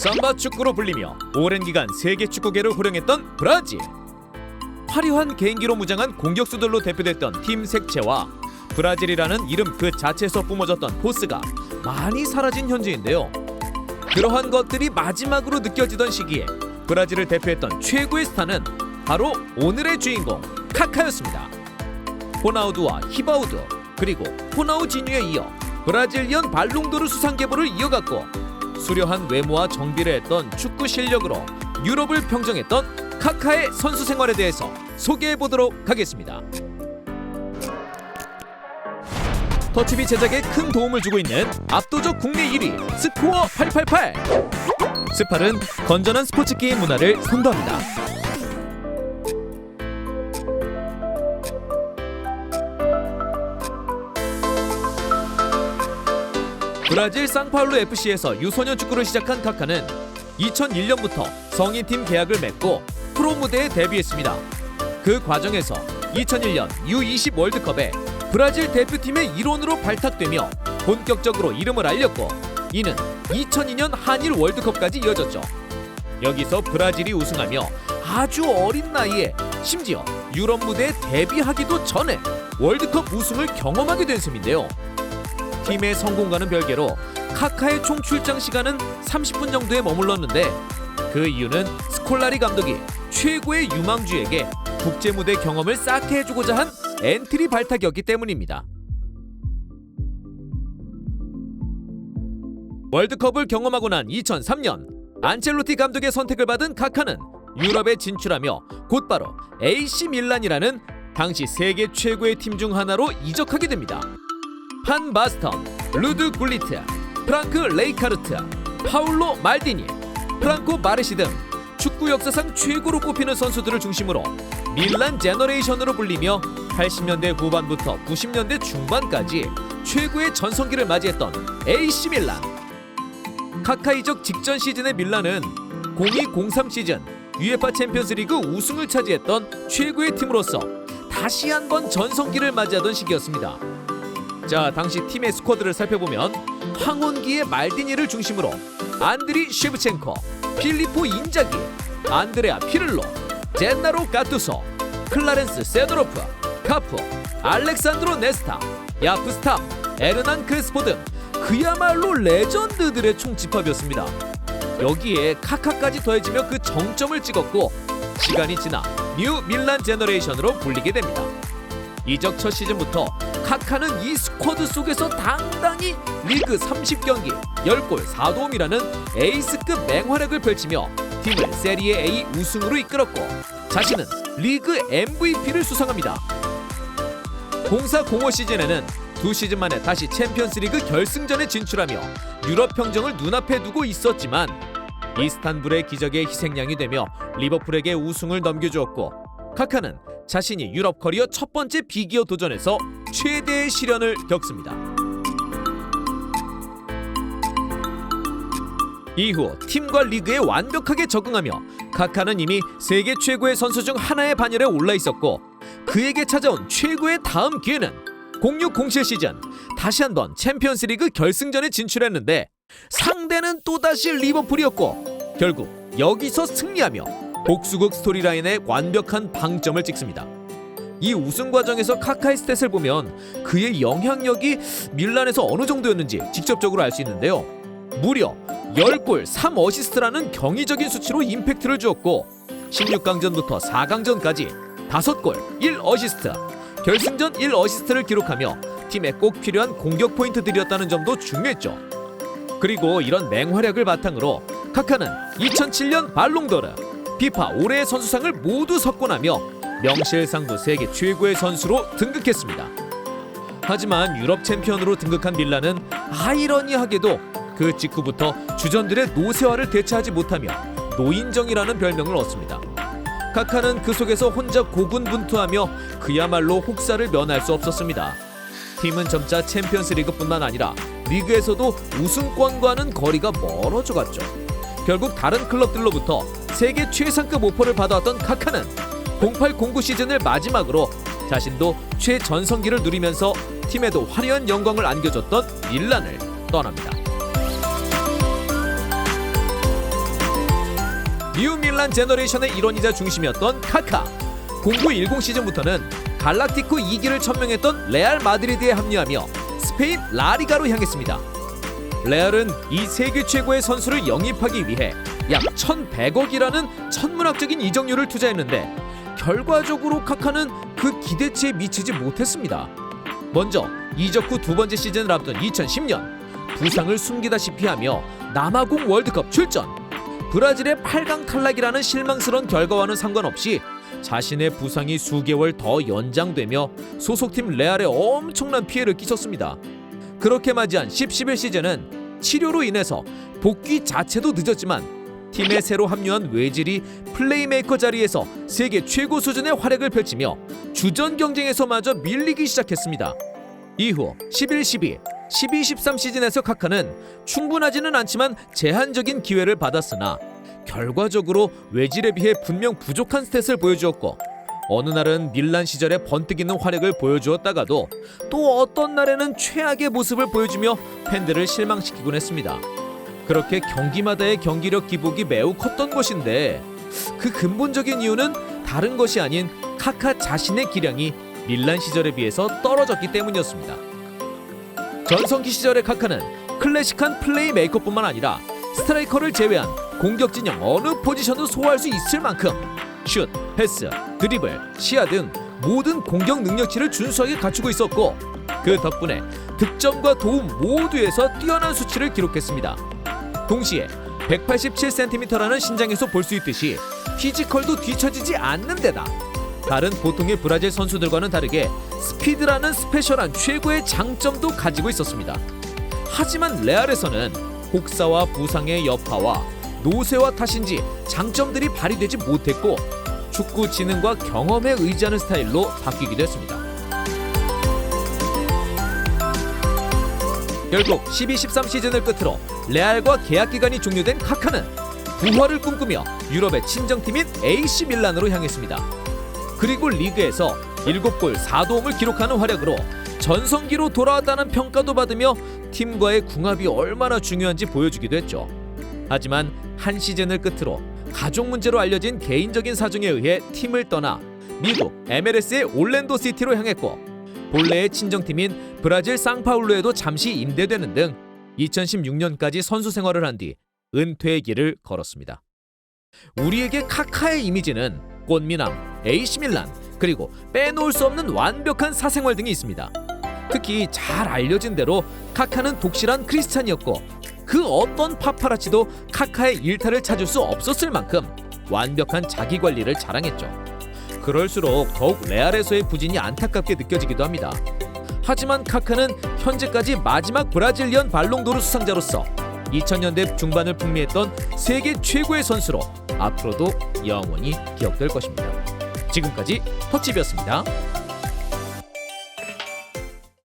삼바 축구로 불리며 오랜 기간 세계 축구계를 호령했던 브라질. 화려한 개인기로 무장한 공격수들로 대표됐던 팀 색채와 브라질이라는 이름 그 자체에서 뿜어졌던 포스가 많이 사라진 현재인데요. 그러한 것들이 마지막으로 느껴지던 시기에 브라질을 대표했던 최고의 스타는 바로 오늘의 주인공 카카였습니다. 호나우두와 히바우두 그리고 호나우지뉴에 이어 브라질리언 발롱도르 수상 계보를 이어갔고 수려한 외모와 정비를 했던 축구 실력으로 유럽을 평정했던 카카의 선수 생활에 대해서 소개해보도록 하겠습니다. 터치비 제작에 큰 도움을 주고 있는 압도적 국내 1위 스코어 888. 스팔은 건전한 스포츠 게임 문화를 선도합니다. 브라질 상파울루 FC에서 유소년 축구를 시작한 카카는 2001년부터 성인팀 계약을 맺고 프로 무대에 데뷔했습니다. 그 과정에서 2001년 U20 월드컵에 브라질 대표팀의 일원으로 발탁되며 본격적으로 이름을 알렸고 이는 2002년 한일 월드컵까지 이어졌죠. 여기서 브라질이 우승하며 아주 어린 나이에 심지어 유럽 무대에 데뷔하기도 전에 월드컵 우승을 경험하게 된 셈인데요. 팀의 성공과는 별개로 카카의 총 출장 시간은 30분 정도에 머물렀는데 그 이유는 스콜라리 감독이 최고의 유망주에게 국제 무대 경험을 쌓게 해주고자 한 엔트리 발탁이었기 때문입니다. 월드컵을 경험하고 난 2003년 안첼로티 감독의 선택을 받은 카카는 유럽에 진출하며 곧바로 AC 밀란이라는 당시 세계 최고의 팀 중 하나로 이적하게 됩니다. 판 바스턴, 루드 굴리트, 프랑크 레이카르트, 파울로 말디니, 프랑코 바르시 등 축구 역사상 최고로 꼽히는 선수들을 중심으로 밀란 제너레이션으로 불리며 80년대 후반부터 90년대 중반까지 최고의 전성기를 맞이했던 AC 밀란. 카카 이적 직전 시즌의 밀란은 02-03 시즌 UEFA 챔피언스리그 우승을 차지했던 최고의 팀으로서 다시 한번 전성기를 맞이하던 시기였습니다. 자, 당시 팀의 스쿼드를 살펴보면 황혼기의 말디니를 중심으로 안드리 쉐브첸코, 필리포 인자기, 안드레아 피를로, 젠나로 가투소, 클라렌스 세도로프, 카프, 알렉산드로 네스타, 야프스탐, 에르난 크레스포 등 그야말로 레전드들의 총집합이었습니다. 여기에 카카까지 더해지며 그 정점을 찍었고 시간이 지나 뉴 밀란 제너레이션으로 불리게 됩니다. 이적 첫 시즌부터 카카는 이 스쿼드 속에서 당당히 리그 30경기 10골 4도움이라는 에이스급 맹활약을 펼치며 팀을 세리에 A 우승으로 이끌었고 자신은 리그 MVP를 수상합니다. 04-05 시즌에는 두 시즌 만에 다시 챔피언스리그 결승전에 진출하며 유럽 평정을 눈앞에 두고 있었지만 이스탄불의 기적의 희생양이 되며 리버풀에게 우승을 넘겨주었고 카카는 자신이 유럽 커리어 첫 번째 비기어 도전에서 최대의 시련을 겪습니다. 이후 팀과 리그에 완벽하게 적응하며 카카는 이미 세계 최고의 선수 중 하나의 반열에 올라 있었고 그에게 찾아온 최고의 다음 기회는 06-07 시즌 다시 한번 챔피언스리그 결승전에 진출했는데 상대는 또다시 리버풀이었고 결국 여기서 승리하며 복수극 스토리라인에 완벽한 방점을 찍습니다. 이 우승 과정에서 카카의 스탯을 보면 그의 영향력이 밀란에서 어느 정도였는지 직접적으로 알 수 있는데요. 무려 10골 3어시스트라는 경이적인 수치로 임팩트를 주었고 16강전부터 4강전까지 5골 1어시스트, 결승전 1어시스트를 기록하며 팀에 꼭 필요한 공격 포인트들이었다는 점도 중요했죠. 그리고 이런 맹활약을 바탕으로 카카는 2007년 발롱도르, 피파 올해의 선수상을 모두 석권하며 명실상부 세계 최고의 선수로 등극했습니다. 하지만 유럽 챔피언으로 등극한 밀란은 아이러니하게도 그 직후부터 주전들의 노쇠화를 대체하지 못하며 노인정이라는 별명을 얻습니다. 카카는 그 속에서 혼자 고군분투하며 그야말로 혹사를 면할 수 없었습니다. 팀은 점차 챔피언스리그뿐만 아니라 리그에서도 우승권과는 거리가 멀어져 갔죠. 결국 다른 클럽들로부터 세계 최상급 오퍼를 받아왔던 카카는 08-09 시즌을 마지막으로 자신도 최전성기를 누리면서 팀에도 화려한 영광을 안겨줬던 밀란을 떠납니다. 뉴 밀란 제너레이션의 일원이자 중심이었던 카카. 0910 시즌부터는 갈락티코 2기를 천명했던 레알 마드리드에 합류하며 스페인 라리가로 향했습니다. 레알은 이 세계 최고의 선수를 영입하기 위해 약 1,100억이라는 천문학적인 이적료를 투자했는데 결과적으로 카카는 그 기대치에 미치지 못했습니다. 먼저 이적 후 두 번째 시즌을 앞둔 2010년 부상을 숨기다시피 하며 남아공 월드컵 출전. 브라질의 8강 탈락이라는 실망스러운 결과와는 상관없이 자신의 부상이 수개월 더 연장되며 소속팀 레알에 엄청난 피해를 끼쳤습니다. 그렇게 맞이한 10-11 시즌은 치료로 인해서 복귀 자체도 늦었지만 팀에 새로 합류한 외질이 플레이메이커 자리에서 세계 최고 수준의 활약을 펼치며 주전 경쟁에서마저 밀리기 시작했습니다. 이후 11-12, 12-13 시즌에서 카카는 충분하지는 않지만 제한적인 기회를 받았으나 결과적으로 외질에 비해 분명 부족한 스탯을 보여주었고 어느 날은 밀란 시절에 번뜩 있는 활약을 보여주었다가도 또 어떤 날에는 최악의 모습을 보여주며 팬들을 실망시키곤 했습니다. 그렇게 경기마다의 경기력 기복이 매우 컸던 것인데 그 근본적인 이유는 다른 것이 아닌 카카 자신의 기량이 밀란 시절에 비해서 떨어졌기 때문이었습니다. 전성기 시절의 카카는 클래식한 플레이 메이커뿐만 아니라 스트라이커를 제외한 공격 진영 어느 포지션도 소화할 수 있을 만큼 슛, 패스, 드리블, 시야 등 모든 공격 능력치를 준수하게 갖추고 있었고 그 덕분에 득점과 도움 모두에서 뛰어난 수치를 기록했습니다. 동시에 187cm라는 신장에서 볼 수 있듯이 피지컬도 뒤처지지 않는 데다 다른 보통의 브라질 선수들과는 다르게 스피드라는 스페셜한 최고의 장점도 가지고 있었습니다. 하지만 레알에서는 혹사와 부상의 여파와 노쇠와 탓인지 장점들이 발휘되지 못했고 축구 지능과 경험에 의지하는 스타일로 바뀌기도 했습니다. 결국 12-13 시즌을 끝으로 레알과 계약 기간이 종료된 카카는 부활을 꿈꾸며 유럽의 친정팀인 AC 밀란으로 향했습니다. 그리고 리그에서 7골 4도움을 기록하는 활약으로 전성기로 돌아왔다는 평가도 받으며 팀과의 궁합이 얼마나 중요한지 보여주기도 했죠. 하지만 한 시즌을 끝으로 가족 문제로 알려진 개인적인 사정에 의해 팀을 떠나 미국 MLS의 올랜도 시티로 향했고 본래의 친정팀인 브라질 상파울루에도 잠시 임대되는 등 2016년까지 선수 생활을 한 뒤 은퇴의 길을 걸었습니다. 우리에게 카카의 이미지는 꽃미남, AC 밀란, 그리고 빼놓을 수 없는 완벽한 사생활 등이 있습니다. 특히 잘 알려진 대로 카카는 독실한 크리스찬이었고 그 어떤 파파라치도 카카의 일탈을 찾을 수 없었을 만큼 완벽한 자기관리를 자랑했죠. 그럴수록 더욱 레알에서의 부진이 안타깝게 느껴지기도 합니다. 하지만 카카는 현재까지 마지막 브라질리언 발롱도르 수상자로서 2000년대 중반을 풍미했던 세계 최고의 선수로 앞으로도 영원히 기억될 것입니다. 지금까지 터치비였습니다.